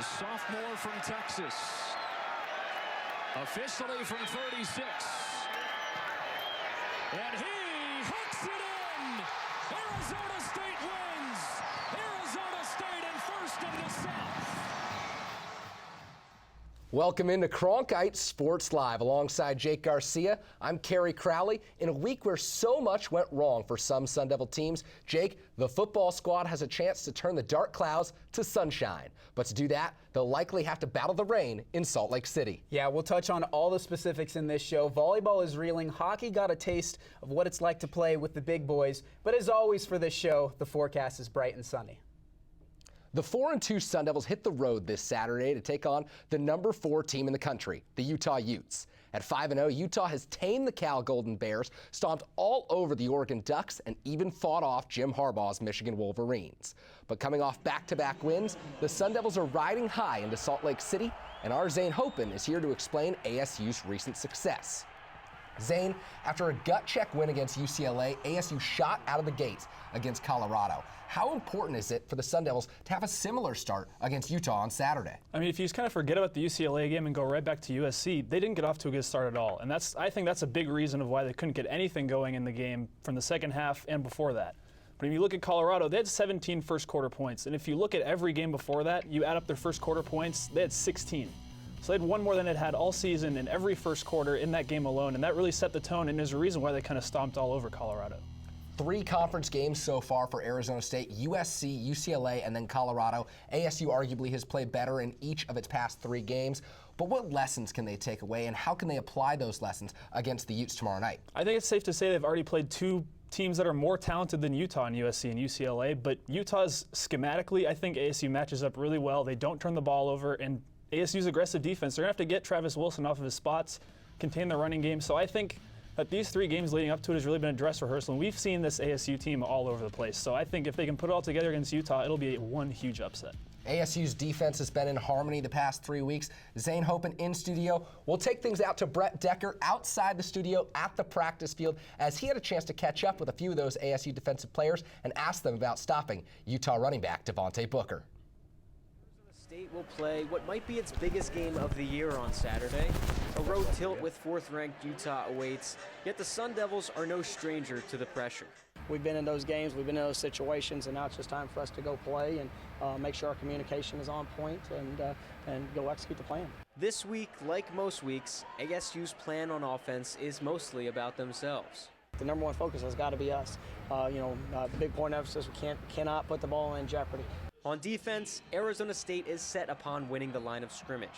the sophomore from Texas. Officially from 36. And he hooks it in! Arizona State wins! Arizona State in first in the South. Welcome into Cronkite Sports Live. Alongside Jake Garcia, I'm Kerry Crowley. In a week where so much went wrong for some Sun Devil teams, Jake, the football squad has a chance to turn the dark clouds to sunshine. But to do that, they'll likely have to battle the rain in Salt Lake City. Yeah, we'll touch on all the specifics in this show. Volleyball is reeling. Hockey got a taste of what it's like to play with the big boys. But as always for this show, the forecast is bright and sunny. The 4-2 Sun Devils hit the road this Saturday to take on the number 4 team in the country, the Utah Utes. At 5-0, Utah has tamed the Cal Golden Bears, stomped all over the Oregon Ducks, and even fought off Jim Harbaugh's Michigan Wolverines. But coming off back-to-back wins, the Sun Devils are riding high into Salt Lake City, and our Zane Hopen is here to explain ASU's recent success. Zane, after a gut-check win against UCLA, ASU shot out of the gates against Colorado. How important is it for the Sun Devils to have a similar start against Utah on Saturday? I mean, if you just kind of forget about the UCLA game and go right back to USC, they didn't get off to a good start at all. And I think that's a big reason of why they couldn't get anything going in the game from the second half and before that. But if you look at Colorado, they had 17 first quarter points. And if you look at every game before that, you add up their first quarter points, they had 16. So they had one more than it had all season in every first quarter in that game alone, and that really set the tone, and there's a reason why they kind of stomped all over Colorado. 3 conference games so far for Arizona State: USC, UCLA, and then Colorado. ASU arguably has played better in each of its past 3 games. But what lessons can they take away, and how can they apply those lessons against the Utes tomorrow night? I think it's safe to say they've already played 2 teams that are more talented than Utah and USC and UCLA, but Utah's schematically, I think ASU matches up really well. They don't turn the ball over, and ASU's aggressive defense, they're going to have to get Travis Wilson off of his spots, contain the running game. So I think that these 3 games leading up to it has really been a dress rehearsal, and we've seen this ASU team all over the place. So I think if they can put it all together against Utah, it'll be one huge upset. ASU's defense has been in harmony the past 3 weeks. Zane Hopen in studio. We'll take things out to Brett Decker outside the studio at the practice field, as he had a chance to catch up with a few of those ASU defensive players and ask them about stopping Utah running back Devontae Booker. State will play what might be its biggest game of the year on Saturday. A road tilt with 4th-ranked Utah awaits, yet the Sun Devils are no stranger to the pressure. We've been in those games, we've been in those situations, and now it's just time for us to go play and make sure our communication is on point and go execute the plan. This week, like most weeks, ASU's plan on offense is mostly about themselves. The number 1 focus has got to be us. Big point of emphasis, we cannot put the ball in jeopardy. On defense, Arizona State is set upon winning the line of scrimmage.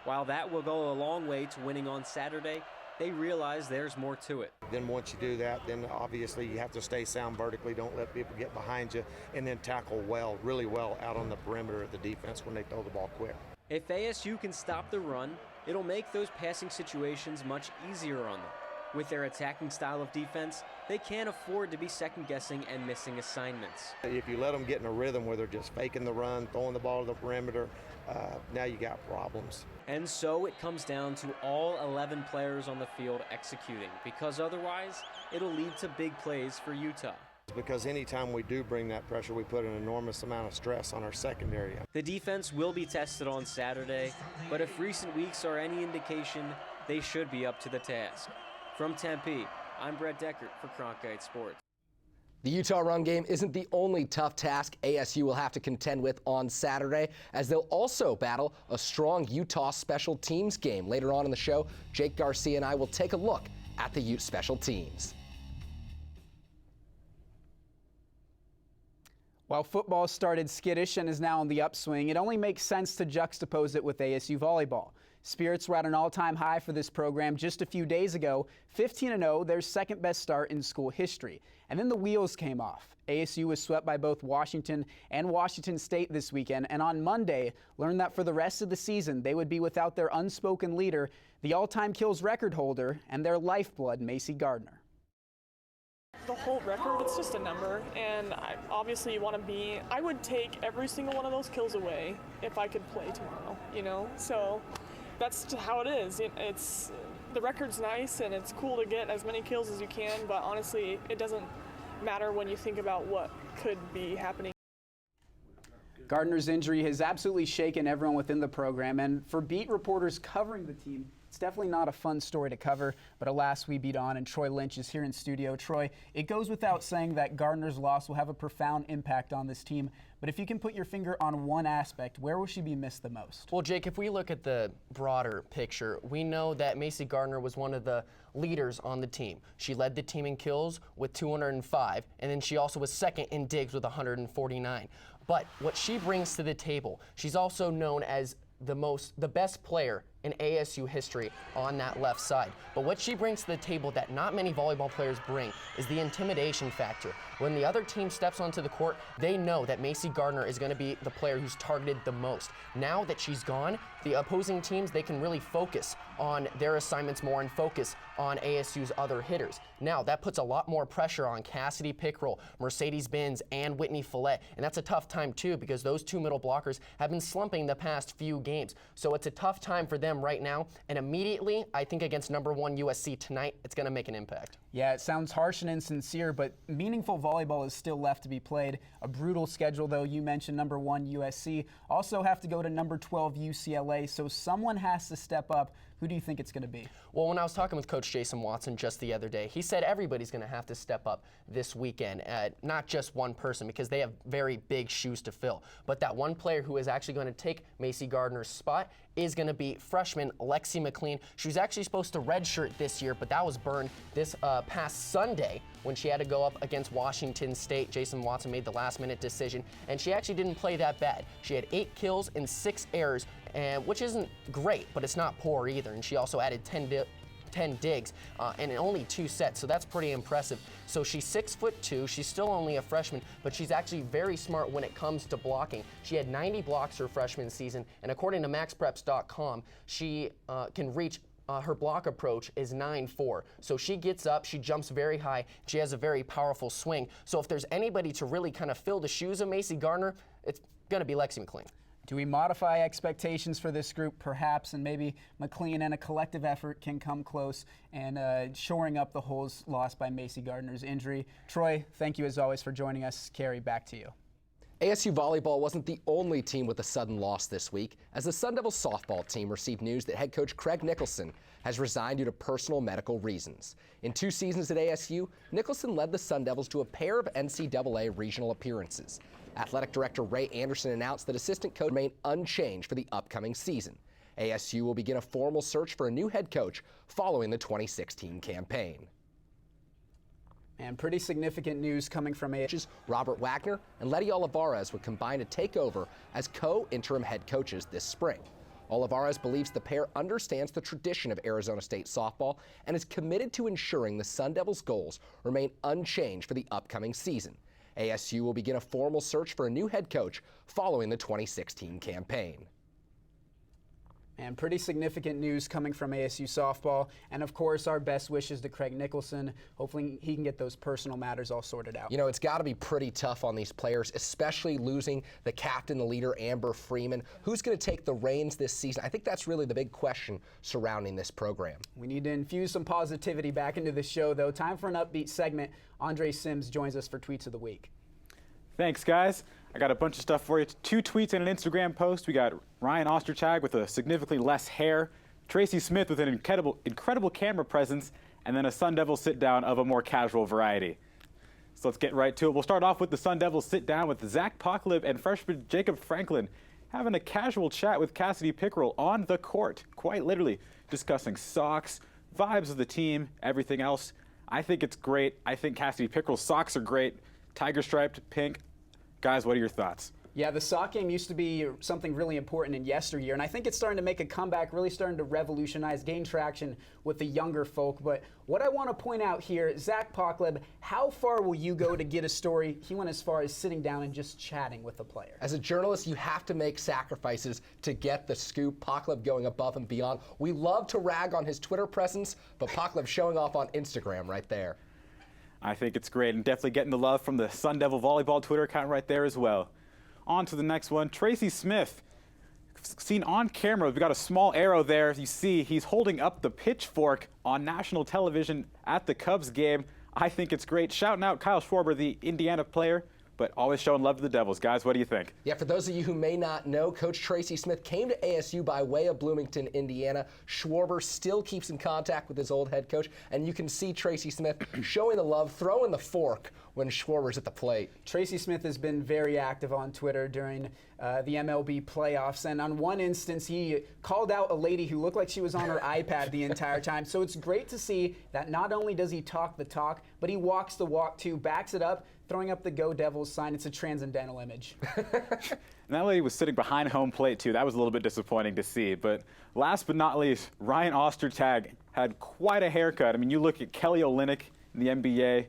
While that will go a long way to winning on Saturday, they realize there's more to it. Then once you do that, then obviously you have to stay sound vertically, don't let people get behind you, and then tackle well, really well out on the perimeter of the defense when they throw the ball quick. If ASU can stop the run, it'll make those passing situations much easier on them. With their attacking style of defense, they can't afford to be second-guessing and missing assignments. If you let them get in a rhythm where they're just faking the run, throwing the ball to the perimeter, now you got problems. And so it comes down to all 11 players on the field executing, because otherwise it'll lead to big plays for Utah. Because anytime we do bring that pressure, we put an enormous amount of stress on our secondary. The defense will be tested on Saturday, but if recent weeks are any indication, they should be up to the task. From Tempe, I'm Brett Decker for Cronkite Sports. The Utah run game isn't the only tough task ASU will have to contend with on Saturday, as they'll also battle a strong Utah special teams game. Later on in the show, Jake Garcia and I will take a look at the Ute special teams. While football started skittish and is now on the upswing, it only makes sense to juxtapose it with ASU volleyball. Spirits were at an all-time high for this program just a few days ago, 15-0, their second best start in school history. And then the wheels came off. ASU was swept by both Washington and Washington State this weekend, and on Monday learned that for the rest of the season they would be without their unspoken leader, the all-time kills record holder, and their lifeblood, Macy Gardner. The whole record, it's just a number, and obviously you want to be, I would take every single one of those kills away if I could play tomorrow, you know, so that's just how it is. It's the record's nice and it's cool to get as many kills as you can, but honestly it doesn't matter when you think about what could be happening. Gardner's injury has absolutely shaken everyone within the program, and for beat reporters covering the team, it's definitely not a fun story to cover, but alas, we beat on, and Troy Lynch is here in studio. Troy, it goes without saying that Gardner's loss will have a profound impact on this team, but if you can put your finger on one aspect, where will she be missed the most? Well, Jake, if we look at the broader picture, we know that Macy Gardner was one of the leaders on the team. She led the team in kills with 205, and then she also was second in digs with 149. But what she brings to the table, she's also known as the best player in ASU history on that left side. But what she brings to the table that not many volleyball players bring is the intimidation factor. When the other team steps onto the court, they know that Macy Gardner is going to be the player who's targeted the most. Now that she's gone, the opposing teams, they can really focus on their assignments more and focus on ASU's other hitters. Now, that puts a lot more pressure on Cassidy Pickrell, Mercedes Benz, and Whitney Follett, and that's a tough time too because those two middle blockers have been slumping the past few games. So it's a tough time for them right now, and immediately, I think against #1 USC tonight, it's going to make an impact. Yeah, it sounds harsh and insincere, but meaningful volleyball is still left to be played. A brutal schedule, though. You mentioned #1 USC. Also have to go to #12 UCLA, so someone has to step up. Who do you think it's going to be? Well, when I was talking with Coach Jason Watson just the other day, he said everybody's going to have to step up this weekend, not just one person, because they have very big shoes to fill. But that one player who is actually going to take Macy Gardner's spot is going to be freshman Lexi McLean. She was actually supposed to redshirt this year, but that was burned this past Sunday when she had to go up against Washington State. Jason Watson made the last-minute decision, and she actually didn't play that bad. She had 8 kills and 6 errors, which isn't great, but it's not poor either. And she also added 10 digs and in only 2 sets, so that's pretty impressive. So she's 6'2", she's still only a freshman, but she's actually very smart when it comes to blocking. She had 90 blocks her freshman season, and according to maxpreps.com, she can reach her block approach is 9'4". So she gets up, she jumps very high, she has a very powerful swing. So if there's anybody to really kind of fill the shoes of Macy Gardner, it's going to be Lexi McLean. Do we modify expectations for this group, perhaps, and maybe McLean and a collective effort can come close and shoring up the holes lost by Macy Gardner's injury? Troy, thank you as always for joining us. Kerry, back to you. ASU volleyball wasn't the only team with a sudden loss this week, as the Sun Devils softball team received news that head coach Craig Nicholson has resigned due to personal medical reasons. In 2 seasons at ASU, Nicholson led the Sun Devils to a pair of NCAA regional appearances. Athletic Director Ray Anderson announced that assistant coach remain unchanged for the upcoming season. ASU will begin a formal search for a new head coach following the 2016 campaign. And pretty significant news coming from ASU. Robert Wagner and Letty Olivares would combine to take over as co-interim head coaches this spring. Olivares believes the pair understands the tradition of Arizona State softball and is committed to ensuring the Sun Devils' goals remain unchanged for the upcoming season. ASU will begin a formal search for a new head coach following the 2016 campaign. And pretty significant news coming from ASU softball. And of course, our best wishes to Craig Nicholson. Hopefully he can get those personal matters all sorted out. You know, it's got to be pretty tough on these players, especially losing the captain, the leader, Amber Freeman. Who's going to take the reins this season? I think that's really the big question surrounding this program. We need to infuse some positivity back into the show, though. Time for an upbeat segment. Andre Sims joins us for Tweets of the Week. Thanks, guys. I got a bunch of stuff for you. 2 tweets and an Instagram post. We got Ryan Osterchag with a significantly less hair, Tracy Smith with an incredible camera presence, and then a Sun Devil sit-down of a more casual variety. So let's get right to it. We'll start off with the Sun Devils sit-down with Zach Poklib and freshman Jacob Franklin having a casual chat with Cassidy Pickrell on the court, quite literally discussing socks, vibes of the team, everything else. I think it's great. I think Cassidy Pickrell's socks are great. Tiger striped, pink. Guys, what are your thoughts? Yeah, the sock game used to be something really important in yesteryear, and I think it's starting to make a comeback, really starting to revolutionize, gain traction with the younger folk. But what I want to point out here, Zach Poklib, how far will you go to get a story? He went as far as sitting down and just chatting with the player. As a journalist, you have to make sacrifices to get the scoop. Poklib going above and beyond. We love to rag on his Twitter presence, but Poklib showing off on Instagram right there. I think it's great, and definitely getting the love from the Sun Devil Volleyball Twitter account right there as well. On to the next one, Tracy Smith. Seen on camera, we've got a small arrow there. You see he's holding up the pitchfork on national television at the Cubs game. I think it's great. Shouting out Kyle Schwarber, the Indiana player, but always showing love to the Devils. Guys, what do you think? Yeah, for those of you who may not know, Coach Tracy Smith came to ASU by way of Bloomington, Indiana. Schwarber still keeps in contact with his old head coach, and you can see Tracy Smith showing the love, throwing the fork when Schwarber's at the plate. Tracy Smith has been very active on Twitter during the MLB playoffs, and on one instance he called out a lady who looked like she was on her iPad the entire time. So it's great to see that not only does he talk the talk, but he walks the walk too, backs it up, throwing up the Go Devils sign. It's a transcendental image. And that lady was sitting behind home plate, too. That was a little bit disappointing to see. But last but not least, Ryan Ostertag had quite a haircut. I mean, you look at Kelly Olynyk in the NBA,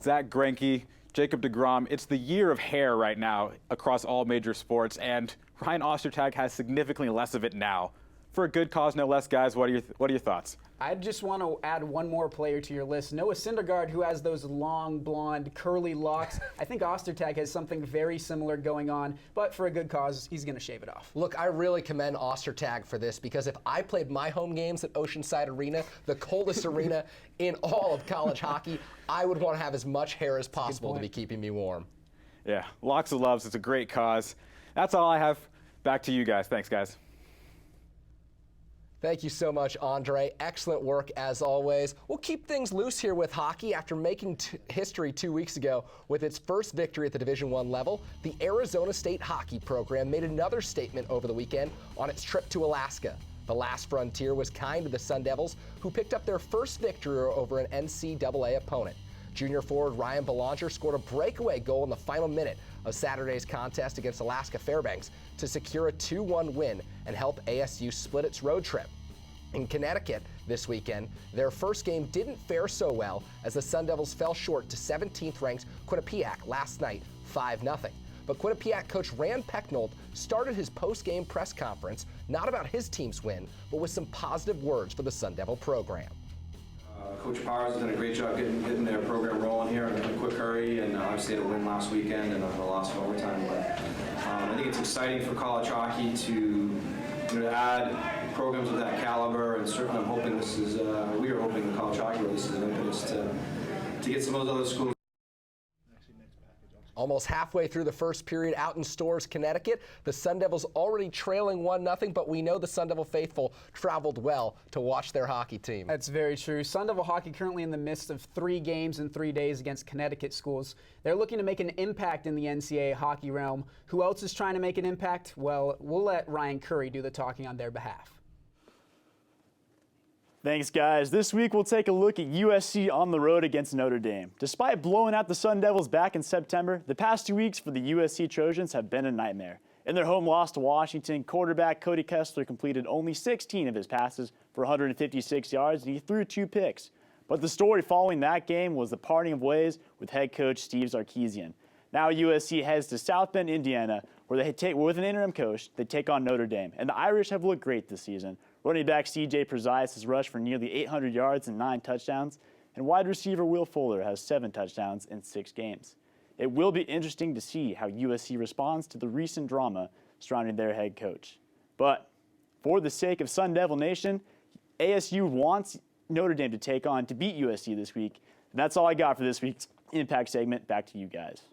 Zach Greinke, Jacob deGrom. It's the year of hair right now across all major sports, and Ryan Ostertag has significantly less of it now. For a good cause, no less, guys. What are your thoughts? I just want to add one more player to your list. Noah Syndergaard, who has those long, blonde, curly locks. I think Ostertag has something very similar going on, but for a good cause, he's going to shave it off. Look, I really commend Ostertag for this, because if I played my home games at Oceanside Arena, the coldest arena in all of college hockey, I would want to have as much hair as possible to be keeping me warm. Yeah, lots of loves. It's a great cause. That's all I have. Back to you guys. Thanks, guys. Thank you so much, Andre. Excellent work as always. We'll keep things loose here with hockey. After making history 2 weeks ago with its first victory at the Division I level, the Arizona State hockey program made another statement over the weekend on its trip to Alaska. The last frontier was kind to the Sun Devils, who picked up their first victory over an NCAA opponent. Junior forward Ryan Belanger scored a breakaway goal in the final minute of Saturday's contest against Alaska Fairbanks to secure a 2-1 win and help ASU split its road trip. In Connecticut this weekend, their first game didn't fare so well as the Sun Devils fell short to 17th-ranked Quinnipiac last night, 5-0. But Quinnipiac coach Rand Pecknold started his post-game press conference not about his team's win, but with some positive words for the Sun Devil program. Coach Powers has done a great job getting their program rolling here in a quick hurry, and obviously had a win last weekend and a loss in overtime. But I think it's exciting for college hockey to add programs of that caliber, and certainly I'm hoping this is, we are hoping the college hockey world, this is an impetus to get some of those other schools. Almost halfway through the first period out in Storrs, Connecticut, the Sun Devils already trailing 1-0, but we know the Sun Devil faithful traveled well to watch their hockey team. That's very true. Sun Devil hockey currently in the midst of 3 games in 3 days against Connecticut schools. They're looking to make an impact in the NCAA hockey realm. Who else is trying to make an impact? Well, we'll let Ryan Curry do the talking on their behalf. Thanks, guys. This week we'll take a look at USC on the road against Notre Dame. Despite blowing out the Sun Devils back in September, the past 2 weeks for the USC Trojans have been a nightmare. In their home loss to Washington, quarterback KODY Kessler completed only 16 of his passes for 156 yards, and he threw 2 picks. But the story following that game was the parting of ways with head coach Steve Sarkisian. Now USC heads to South Bend, Indiana, where with an interim coach, they take on Notre Dame. And the Irish have looked great this season. Running back C.J. Prezias has rushed for nearly 800 yards and 9 touchdowns, and wide receiver Will Fuller has 7 touchdowns in 6 games. It will be interesting to see how USC responds to the recent drama surrounding their head coach. But for the sake of Sun Devil Nation, ASU wants Notre Dame to beat USC this week. And that's all I got for this week's Impact segment. Back to you guys.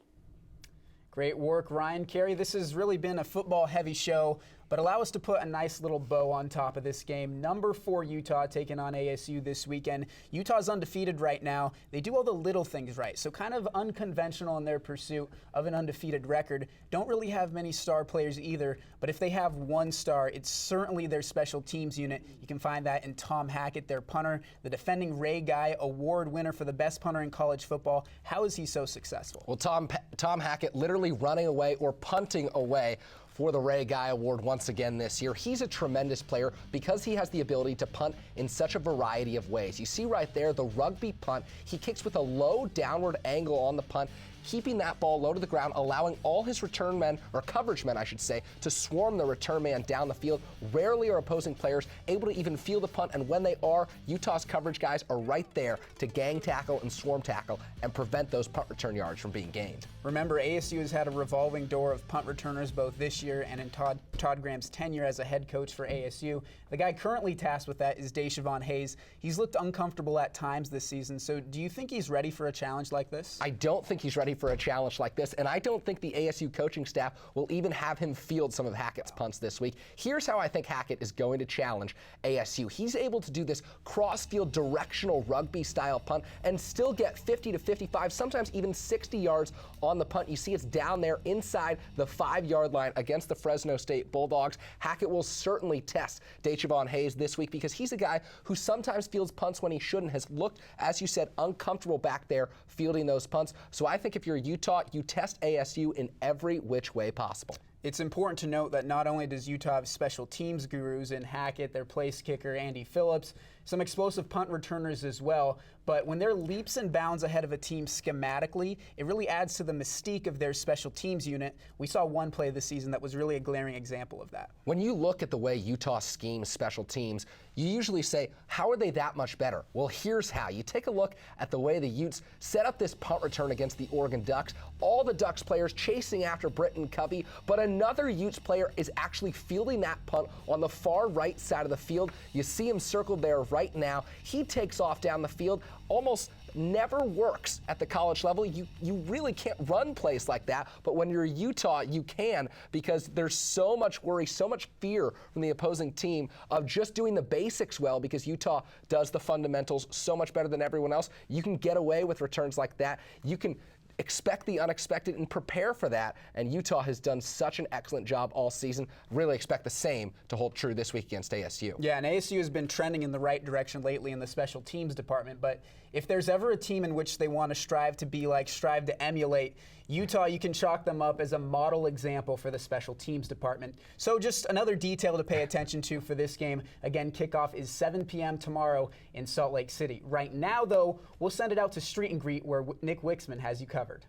Great work, Ryan. Kerry, this has really been a football-heavy show, but allow us to put a nice little bow on top of this game. Number 4 Utah taking on ASU this weekend. Utah's undefeated right now. They do all the little things right, so kind of unconventional in their pursuit of an undefeated record. Don't really have many star players either, but if they have one star, it's certainly their special teams unit. You can find that in Tom Hackett, their punter, the defending Ray Guy award winner for the best punter in college football. How is he so successful? Well, Tom Hackett literally running away or punting away for the Ray Guy Award once again this year. He's a tremendous player because he has the ability to punt in such a variety of ways. You see right there the rugby punt. He kicks with a low downward angle on the punt, keeping that ball low to the ground, allowing all his return men, or coverage men I should say, to swarm the return man down the field. Rarely are opposing players able to even feel the punt, and when they are, Utah's coverage guys are right there to gang tackle and swarm tackle and prevent those punt return yards from being gained. Remember, ASU has had a revolving door of punt returners both this year and in Todd Graham's tenure as a head coach for ASU. The guy currently tasked with that is Deshaun Hayes. He's looked uncomfortable at times this season, so do you think he's ready for a challenge like this? I don't think he's ready for a challenge like this, and I don't think the ASU coaching staff will even have him field some of Hackett's punts this week. Here's how I think Hackett is going to challenge ASU. He's able to do this cross-field directional rugby-style punt and still get 50 to 55, sometimes even 60 yards on the punt. You see it's down there inside the 5-yard line against the Fresno State Bulldogs. Hackett will certainly test Dachavon Hayes this week because he's a guy who sometimes fields punts when he shouldn't, has looked, as you said, uncomfortable back there fielding those punts. So I think if you're Utah, you test ASU in every which way possible. It's important to note that not only does Utah have special teams gurus in Hackett, their place kicker Andy Phillips, some explosive punt returners as well, but when they're leaps and bounds ahead of a team schematically, it really adds to the mystique of their special teams unit. We saw one play this season that was really a glaring example of that. When you look at the way Utah schemes special teams, you usually say, how are they that much better? Well, here's how. You take a look at the way the Utes set up this punt return against the Oregon Ducks. All the Ducks players chasing after Britton Covey, but another Utes player is actually fielding that punt on the far right side of the field. You see him circled there right now. He takes off down the field. Almost never works at the college level. You really can't run plays like that, but when you're Utah, you can, because there's so much worry, so much fear from the opposing team of just doing the basics well, because Utah does the fundamentals so much better than everyone else. You can get away with returns like that. You can expect the unexpected and prepare for that, and Utah has done such an excellent job all season. Really expect the same to hold true this week against ASU. Yeah, and ASU has been trending in the right direction lately in the special teams department, but if there's ever a team in which they want to strive to be like, strive to emulate, Utah, you can chalk them up as a model example for the special teams department. So just another detail to pay attention to for this game. Again, kickoff is 7 p.m. tomorrow in Salt Lake City. Right now, though, we'll send it out to Street and Greet, where Nick Wixman has you covered.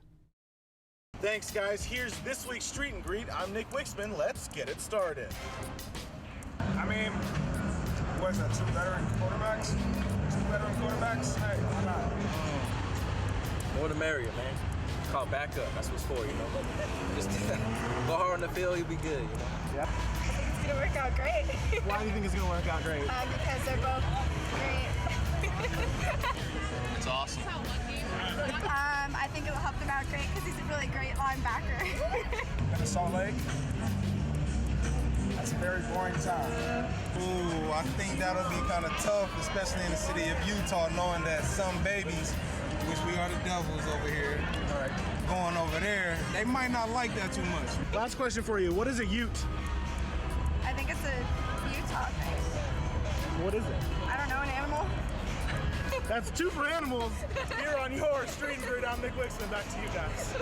Thanks, guys. Here's this week's Street and Greet. I'm Nick Wixman. Let's get it started. I mean, what is that, 2 veteran quarterbacks? 2 veteran quarterbacks? Hey, why not? More the merrier, man. Call backup. That's what's for, you know. Just go hard on the field, you'll be good, you know. Yeah. It's gonna work out great. Why do you think it's gonna work out great? Because they're both great. It's awesome. I think it'll help them out great because he's a really great linebacker. In Salt Lake? That's a very boring time. Ooh, I think that'll be kind of tough, especially in the city of Utah, knowing that some babies, which we are the Devils over here, going over there, they might not like that too much. Last question for you. What is a Ute? I think it's a Utah thing. What is it? I don't know, an animal. That's 2 for animals. Here on your Street and Greet, I'm Nick Wixman. Back to you guys.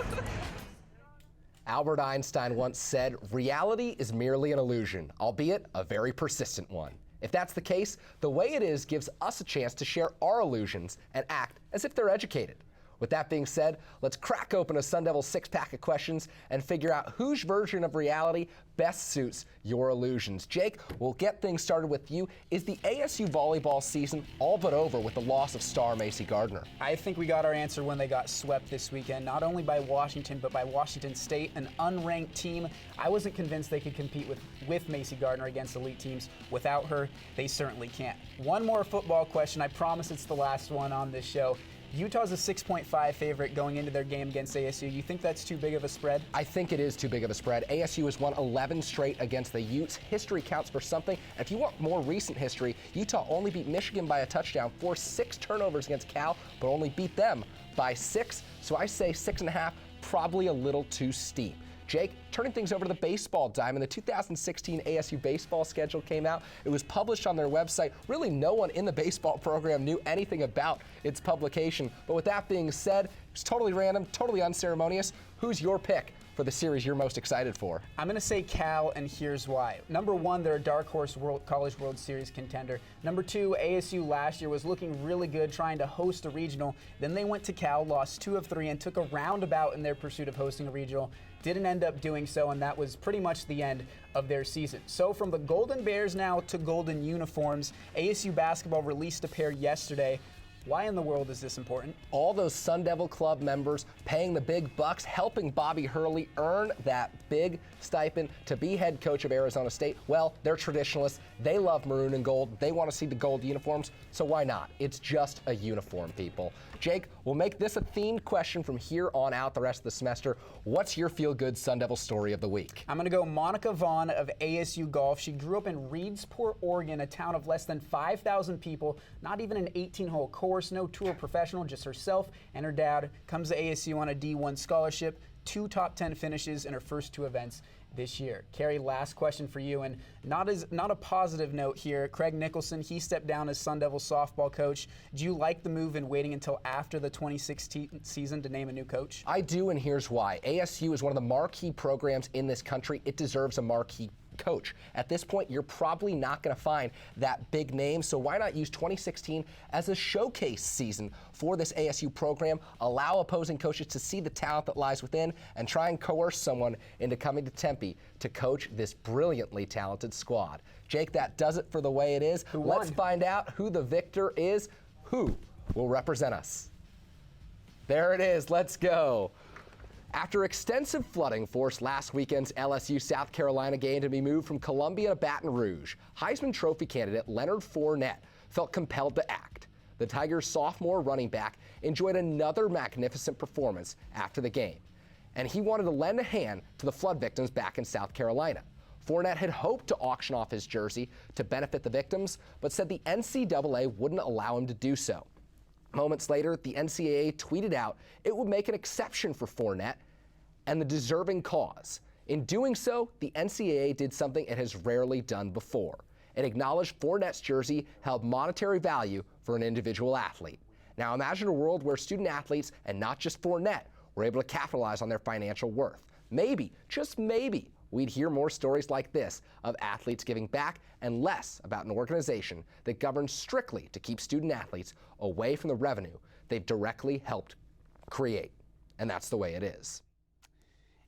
Albert Einstein once said, reality is merely an illusion, albeit a very persistent one. If that's the case, the way it is gives us a chance to share our illusions and act as if they're educated. With that being said, let's crack open a Sun Devil 6-pack of questions and figure out whose version of reality best suits your illusions. Jake, we'll get things started with you. Is the ASU volleyball season all but over with the loss of star Macy Gardner? I think we got our answer when they got swept this weekend, not only by Washington, but by Washington State, an unranked team. I wasn't convinced they could compete with Macy Gardner against elite teams. Without her, they certainly can't. One more football question. I promise it's the last one on this show. Utah's a 6.5 favorite going into their game against ASU. You think that's too big of a spread? I think it is too big of a spread. ASU has won 11 straight against the Utes. History counts for something. And if you want more recent history, Utah only beat Michigan by a touchdown, forced 6 turnovers against Cal, but only beat them by 6. So I say 6.5, probably a little too steep. Jake, turning things over to the baseball diamond, the 2016 ASU baseball schedule came out. It was published on their website. Really, no one in the baseball program knew anything about its publication. But with that being said, it's totally random, totally unceremonious. Who's your pick for the series you're most excited for? I'm going to say Cal, and here's why. Number 1, they're a dark horse College World Series contender. Number 2, ASU last year was looking really good trying to host a regional. Then they went to Cal, lost 2 of 3, and took a roundabout in their pursuit of hosting a regional. Didn't end up doing so, and that was pretty much the end of their season. So from the Golden Bears now to Golden Uniforms, ASU basketball released a pair yesterday. Why in the world is this important? All those Sun Devil Club members paying the big bucks, helping Bobby Hurley earn that big stipend to be head coach of Arizona State. Well, they're traditionalists. They love maroon and gold. They want to see the gold uniforms, so why not? It's just a uniform, people. Jake, we'll make this a themed question from here on out the rest of the semester. What's your feel-good Sun Devil story of the week? I'm going to go Monica Vaughn of ASU Golf. She grew up in Reedsport, Oregon, a town of less than 5,000 people, not even an 18-hole course, no tour professional, just herself and her dad. Comes to ASU on a D1 scholarship, 2 top 10 finishes in her first 2 events this year. Kerry, last question for you, and not a positive note here. Craig Nicholson, he stepped down as Sun Devil softball coach. Do you like the move in waiting until after the 2016 season to name a new coach? I do, and here's why. ASU is one of the marquee programs in this country. It deserves a marquee coach. At this point, you're probably not going to find that big name, so why not use 2016 as a showcase season for this ASU program, allow opposing coaches to see the talent that lies within, and try and coerce someone into coming to Tempe to coach this brilliantly talented squad. Jake, that does it for The Way It Is. Let's find out who the victor is. Who will represent us? There it is. Let's go. After extensive flooding forced last weekend's LSU-South Carolina game to be moved from Columbia to Baton Rouge, Heisman Trophy candidate Leonard Fournette felt compelled to act. The Tigers' sophomore running back enjoyed another magnificent performance after the game, and he wanted to lend a hand to the flood victims back in South Carolina. Fournette had hoped to auction off his jersey to benefit the victims, but said the NCAA wouldn't allow him to do so. Moments later, the NCAA tweeted out it would make an exception for Fournette and the deserving cause. In doing so, the NCAA did something it has rarely done before. It acknowledged Fournette's jersey held monetary value for an individual athlete. Now imagine a world where student athletes, and not just Fournette, were able to capitalize on their financial worth. Maybe, just maybe, we'd hear more stories like this of athletes giving back and less about an organization that governs strictly to keep student athletes away from the revenue they've directly helped create. And that's the way it is.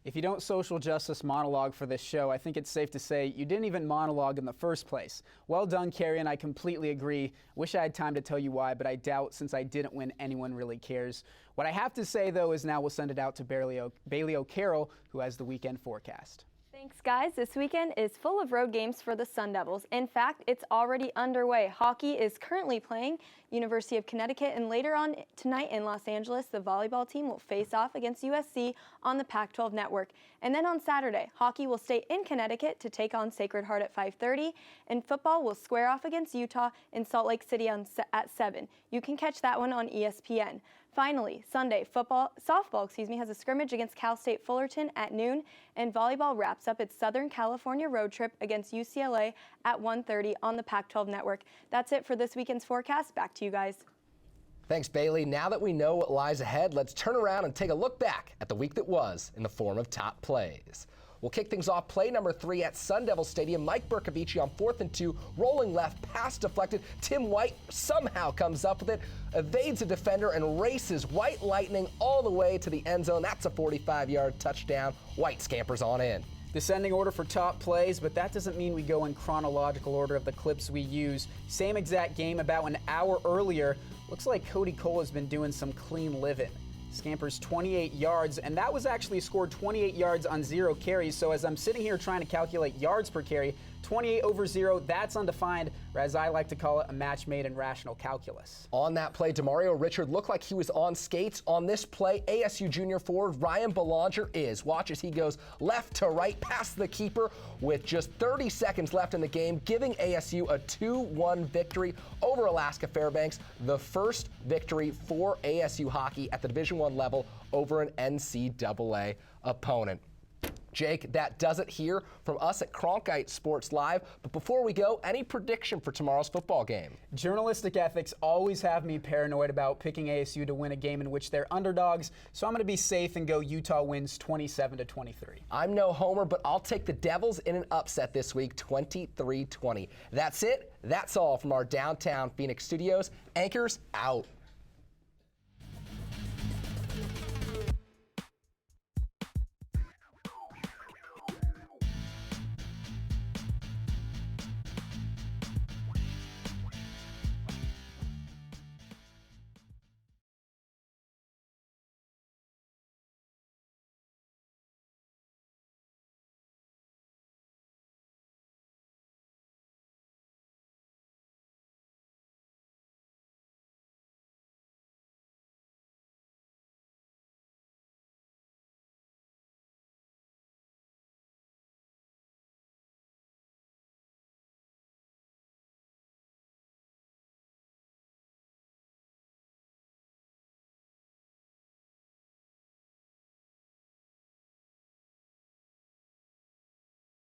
If you don't social justice monologue for this show, I think it's safe to say you didn't even monologue in the first place. Well done, Kerry, and I completely agree. Wish I had time to tell you why, but I doubt, since I didn't win, anyone really cares. What I have to say, though, is now we'll send it out to Bailey O'Carroll, who has the weekend forecast. Thanks, guys. This weekend is full of road games for the Sun Devils. In fact, it's already underway. Hockey is currently playing University of Connecticut, and later on tonight in Los Angeles, the volleyball team will face off against USC on the Pac-12 network. And then on Saturday, hockey will stay in Connecticut to take on Sacred Heart at 5:30, and football will square off against Utah in Salt Lake City at 7. You can catch that one on ESPN. Finally, Sunday, softball has a scrimmage against Cal State Fullerton at noon, and volleyball wraps up its Southern California road trip against UCLA at 1:30 on the Pac-12 network. That's it for this weekend's forecast. Back to you guys. Thanks, Bailey. Now that we know what lies ahead, let's turn around and take a look back at the week that was in the form of top plays. We'll kick things off play number 3 at Sun Devil Stadium. Mike Bercovici on 4th and 2, rolling left, pass deflected. Tim White somehow comes up with it, evades a defender, and races White Lightning all the way to the end zone. That's a 45-yard touchdown. White scampers on in. Descending order for top plays, but that doesn't mean we go in chronological order of the clips we use. Same exact game about an hour earlier. Looks like KODY Cole has been doing some clean living. Scampers 28 yards, and that was actually scored 28 yards on 0 carries. So as I'm sitting here trying to calculate yards per carry, 28 over 0, that's undefined, or as I like to call it, a match made in rational calculus. On that play, Demario Richard looked like he was on skates. On this play, ASU junior forward Ryan Belanger is. Watch as he goes left to right past the keeper with just 30 seconds left in the game, giving ASU a 2-1 victory over Alaska Fairbanks, the first victory for ASU hockey at the Division I level over an NCAA opponent. Jake, that does it here from us at Cronkite Sports Live. But before we go, any prediction for tomorrow's football game? Journalistic ethics always have me paranoid about picking ASU to win a game in which they're underdogs, so I'm going to be safe and go Utah wins 27-23. I'm no homer, but I'll take the Devils in an upset this week, 23-20. That's it. That's all from our downtown Phoenix studios. Anchors out.